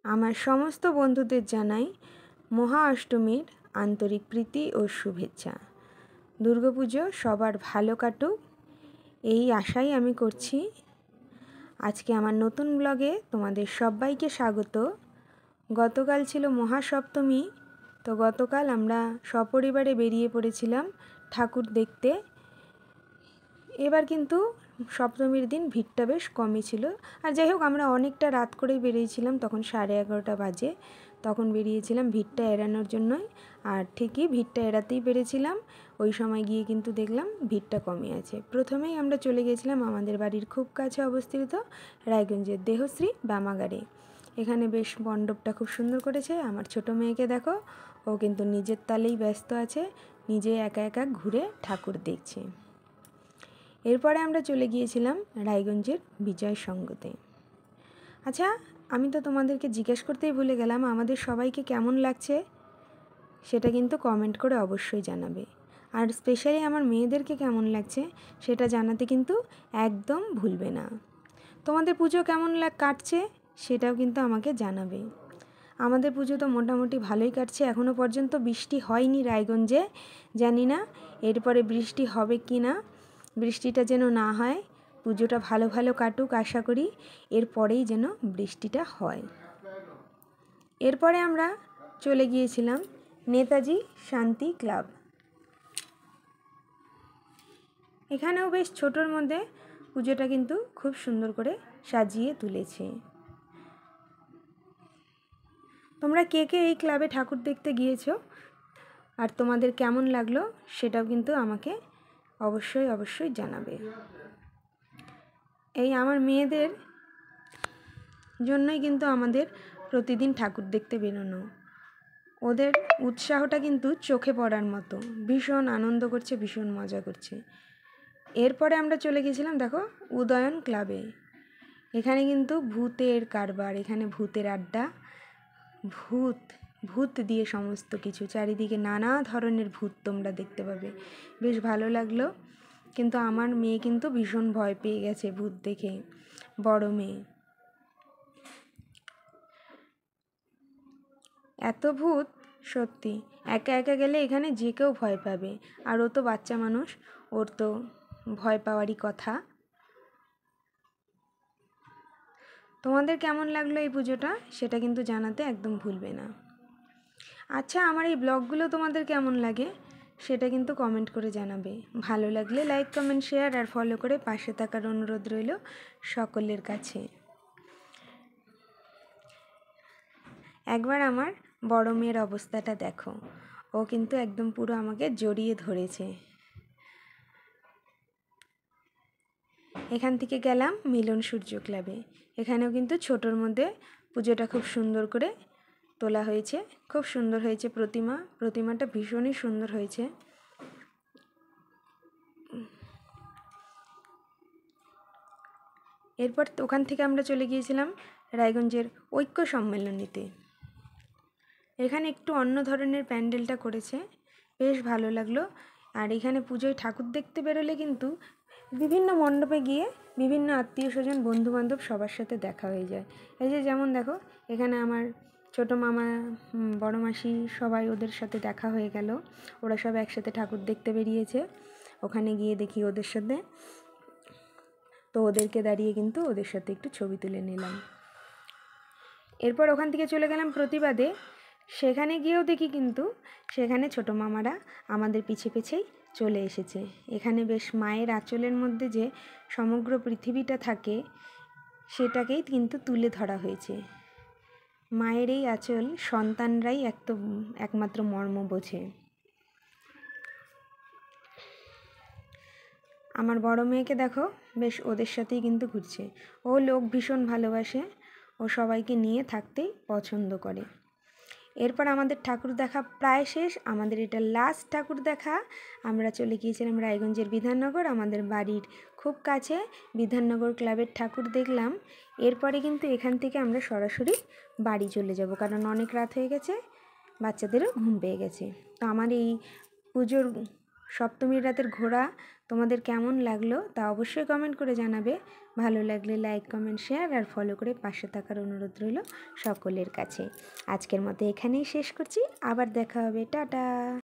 আমার সমস্ত বন্ধুদের জানাই মহা অষ্টমীর আন্তরিক প্রীতি ও শুভেচ্ছা। দুর্গাপুজো সবার ভালো কাটুক এই আশাই আমি করছি। আজকে আমার নতুন ব্লগে তোমাদের সবাইকে স্বাগত। গতকাল ছিল মহাসপ্তমী, তো গতকাল আমরা সপরিবারে বেরিয়ে পড়েছিলাম ঠাকুর দেখতে। এবার কিন্তু সপ্তমীর দিন ভিড়টা বেশ কমই ছিল। আর যাই হোক, আমরা অনেকটা রাত করেই বেরিয়েছিলাম, তখন 11:30 বাজে। তখন বেরিয়েছিলাম ভিড়টা এড়ানোর জন্যই, আর ঠিকই ভিড়টা এড়াতেই পেরেছিলাম। ওই সময় গিয়ে কিন্তু দেখলাম ভিড়টা কমে আছে। প্রথমেই আমরা চলে গেছিলাম আমাদের বাড়ির খুব কাছে অবস্থিত রায়গঞ্জের দেহশ্রী ব্যায়ামাগারে। এখানে বেশ মণ্ডপটা খুব সুন্দর করেছে। আমার ছোট মেয়েকে দেখো, ও কিন্তু নিজের তালেই ব্যস্ত আছে, নিজে একা একা ঘুরে ঠাকুর দেখছে। এরপরে আমরা চলে গিয়েছিলাম রায়গঞ্জের বিজয় সঙ্গতে। আচ্ছা, আমি তো তোমাদেরকে জিজ্ঞেস করতেই ভুলে গেলাম, আমাদের সবাইকে কেমন লাগছে সেটা কিন্তু কমেন্ট করে অবশ্যই জানাবে। আর স্পেশালি আমার মেয়েদেরকে কেমন লাগছে সেটা জানাতে কিন্তু একদম ভুলবে না। তোমাদের পুজো কেমন কাটছে সেটাও কিন্তু আমাকে জানাবে। আমাদের পুজো তো মোটামুটি ভালোই কাটছে। এখনও পর্যন্ত বৃষ্টি হয়নি রায়গঞ্জে, জানি না এরপরে বৃষ্টি হবে কি না। বৃষ্টিটা যেন না হয়, পুজোটা ভালো ভালো কাটুক আশা করি, এরপরেই যেন বৃষ্টিটা হয়। এরপরে আমরা চলে গিয়েছিলাম নেতাজি শান্তি ক্লাব। এখানেও বেশ ছোটোর মধ্যে পুজোটা কিন্তু খুব সুন্দর করে সাজিয়ে তুলেছে। তোমরা কে কে এই ক্লাবে ঠাকুর দেখতে গিয়েছো আর তোমাদের কেমন লাগলো সেটাও কিন্তু আমাকে অবশ্যই অবশ্যই জানাবে। এই আমার মেয়েদের জন্যই কিন্তু আমাদের প্রতিদিন ঠাকুর দেখতে বেরোনো। ওদের উৎসাহটা কিন্তু চোখে পড়ার মতো, ভীষণ আনন্দ করছে, ভীষণ মজা করছে। এরপরে আমরা চলে গেছিলাম দেখো উদয়ন ক্লাবে। এখানে কিন্তু ভূতের কারবার, এখানে ভূতের আড্ডা, ভূত ভূত দিয়ে সমস্ত কিছু, চারিদিকে নানা ধরনের ভূত তোমরা দেখতে পাবে। বেশ ভালো লাগলো, কিন্তু আমার মেয়ে কিন্তু ভীষণ ভয় পেয়ে গেছে ভূত দেখে, বড় মেয়ে। এত ভূত, সত্যি একা একা গেলে এখানে যে কেউ ভয় পাবে। আর ও তো বাচ্চা মানুষ, ওর তো ভয় পাওয়ারই কথা। তোমাদের কেমন লাগলো এই পুজোটা সেটা কিন্তু জানাতে একদম ভুলবে না। আচ্ছা, আমার এই ব্লগগুলো তোমাদের কেমন লাগে সেটা কিন্তু কমেন্ট করে জানাবে। ভালো লাগলে লাইক, কমেন্ট, শেয়ার আর ফলো করে পাশে থাকার অনুরোধ রইল সকলের কাছে। একবার আমার বড় মেয়ের অবস্থাটা দেখো, ও কিন্তু একদম পুরো আমাকে জড়িয়ে ধরেছে। এখান থেকে গেলাম মিলন সূর্য ক্লাবে। এখানেও কিন্তু ছোটোর মধ্যে পুজোটা খুব সুন্দর করে তোলা হয়েছে, খুব সুন্দর হয়েছে। প্রতিমাটা ভীষণই সুন্দর হয়েছে। এরপর ওখান থেকে আমরা চলে গিয়েছিলাম রায়গঞ্জের ঐক্য সম্মেলনীতে। এখানে একটু অন্য ধরনের প্যান্ডেলটা করেছে, বেশ ভালো লাগলো। আর এখানে পুজোয় ঠাকুর দেখতে বেরোলে কিন্তু বিভিন্ন মণ্ডপে গিয়ে বিভিন্ন আত্মীয় স্বজন, বন্ধুবান্ধব সবার সাথে দেখা হয়ে যায়। এই যে যেমন দেখো, এখানে আমার ছোটো মামা, বড় মাসি, সবাই ওদের সাথে দেখা হয়ে গেল। ওরা সব একসাথে ঠাকুর দেখতে বেরিয়েছে। ওখানে গিয়ে দেখি ওদের সাথে, তো ওদেরকে দাঁড়িয়ে কিন্তু ওদের সাথে একটু ছবি তুলে নিলাম। এরপর ওখান থেকে চলে গেলাম প্রতিবাদে। সেখানে গিয়েও দেখি কিন্তু সেখানে ছোটো মামারা আমাদের পিছে পিছেই চলে এসেছে। এখানে বেশ মায়ের আঁচলের মধ্যে যে সমগ্র পৃথিবীটা থাকে সেটাকেই কিন্তু তুলে ধরা হয়েছে। মায়ের এই আঁচল সন্তানরাই একমাত্র মর্ম বোঝে। আমার বড় মেয়েকে দেখো, বেশ ওদের সাথেই কিন্তু ঘুরছে। ও লোক ভীষণ ভালোবাসে, ও সবাইকে নিয়ে থাকতেই পছন্দ করে। এরপর আমাদের ঠাকুর দেখা প্রায় শেষ। আমাদের এটা লাস্ট ঠাকুর দেখা। আমরা চলে গিয়েছিলাম রায়গঞ্জের বিধাননগর, আমাদের বাড়ির খুব কাছে বিধাননগর ক্লাবের ঠাকুর দেখলাম। এরপরে কিন্তু এখান থেকে আমরা সরাসরি বাড়ি চলে যাব, কারণ অনেক রাত হয়ে গেছে, বাচ্চাদেরও ঘুম পেয়ে গেছে। তো আমার এই পুজোর সপ্তমীর রাতের ঘোরা তোমাদের কেমন লাগলো তা অবশ্যই কমেন্ট করে জানাবে। ভালো লাগলে লাইক কমেন্ট শেয়ার আর ফলো করে পাশে থাকার অনুরোধ রইল সকলের কাছে। আজকের মতো এখানেই শেষ করছি, আবার দেখা হবে, টাটা।